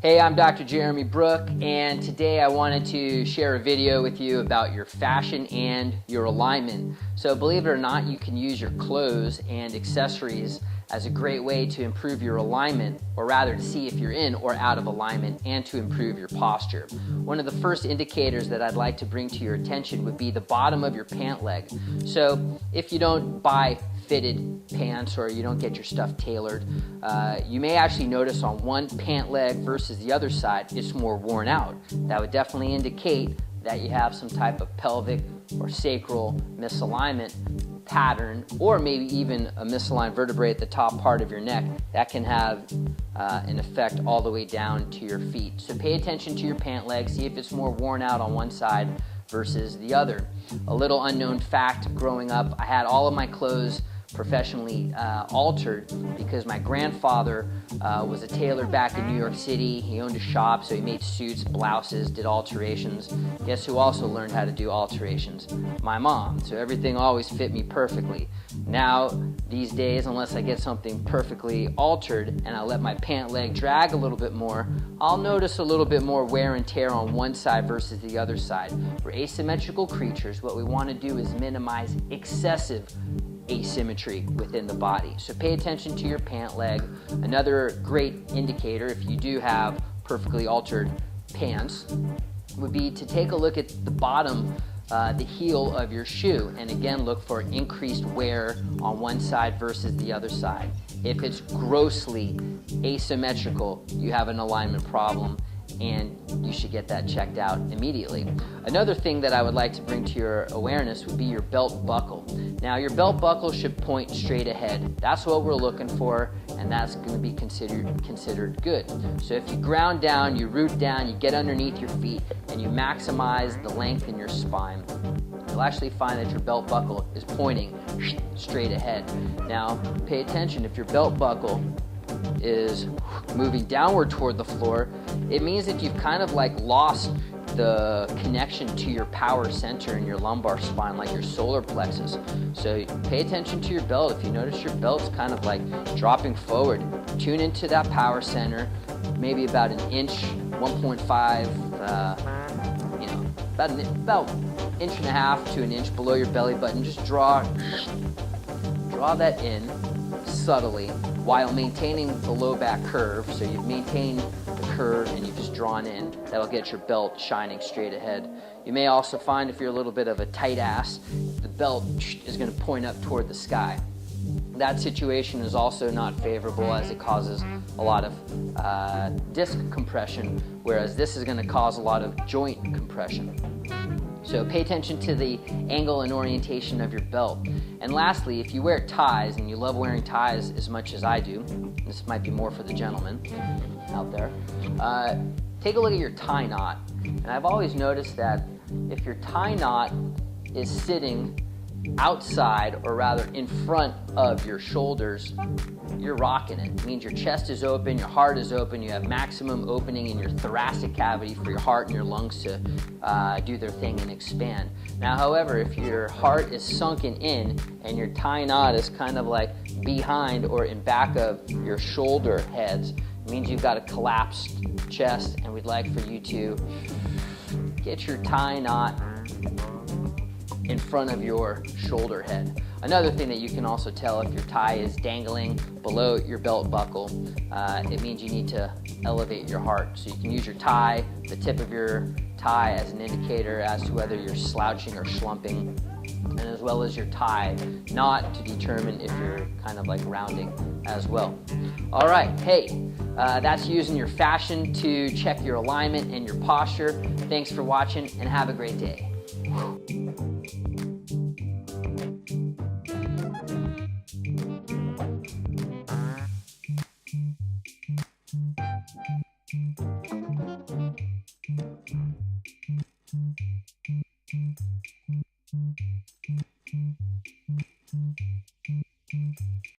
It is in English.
Hey, I'm Dr. Jeremy Brook, and today I wanted to share a video with you about your fashion and your alignment. So believe it or not, you can use your clothes and accessories as a great way to improve your alignment, or rather to see if you're in or out of alignment and to improve your posture. One of the first indicators that I'd like to bring to your attention would be the bottom of your pant leg. So if you don't buy fitted pants or you don't get your stuff tailored, you may actually notice on one pant leg versus the other side it's more worn out. That would definitely indicate that you have some type of pelvic or sacral misalignment pattern, or maybe even a misaligned vertebrae at the top part of your neck. That can have an effect all the way down to your feet. So pay attention to your pant leg, see if it's more worn out on one side versus the other. A little unknown fact: growing up, I had all of my clothes professionally altered because my grandfather was a tailor back in New York City. He owned a shop, so he made suits, blouses, did alterations. Guess who also learned how to do alterations? My mom. So everything always fit me perfectly. Now, these days, unless I get something perfectly altered and I let my pant leg drag a little bit more, I'll notice a little bit more wear and tear on one side versus the other side. We're asymmetrical creatures. What we want to do is minimize excessive asymmetry within the body. So pay attention to your pant leg. Another great indicator, if you do have perfectly altered pants, would be to take a look at the bottom, the heel of your shoe, and again look for increased wear on one side versus the other side. If it's grossly asymmetrical, you have an alignment problem, and you should get that checked out immediately. Another thing that I would like to bring to your awareness would be your belt buckle. Now, your belt buckle should point straight ahead. That's what we're looking for, and that's going to be considered good. So if you ground down, you root down, you get underneath your feet, and you maximize the length in your spine, you'll actually find that your belt buckle is pointing straight ahead. Now, pay attention. If your belt buckle is moving downward toward the floor, it means that you've kind of like lost the connection to your power center in your lumbar spine, like your solar plexus. So pay attention to your belt. If you notice your belt's kind of like dropping forward, tune into that power center, maybe about an inch, 1.5, about inch and a half to an inch below your belly button. Just draw that in subtly while maintaining the low back curve. So you've maintained the curve and you've just drawn in. That'll get your belt shining straight ahead. You may also find, if you're a little bit of a tight ass, the belt is going to point up toward the sky. That situation is also not favorable, as it causes a lot of disc compression, whereas this is going to cause a lot of joint compression. So pay attention to the angle and orientation of your belt. And lastly, if you wear ties, and you love wearing ties as much as I do, this might be more for the gentlemen out there, take a look at your tie knot. And I've always noticed that if your tie knot is sitting outside, or rather in front of your shoulders, you're rocking it. It means your chest is open, your heart is open, you have maximum opening in your thoracic cavity for your heart and your lungs to do their thing and expand. Now, however, if your heart is sunken in and your tie knot is kind of like behind or in back of your shoulder heads, it means you've got a collapsed chest, and we'd like for you to get your tie knot in front of your shoulder head. Another thing that you can also tell if your tie is dangling below your belt buckle, it means you need to elevate your heart. So you can use your tie, the tip of your tie, as an indicator as to whether you're slouching or slumping, and as well as your tie knot to determine if you're kind of like rounding as well. All right, hey, that's using your fashion to check your alignment and your posture. Thanks for watching, and have a great day.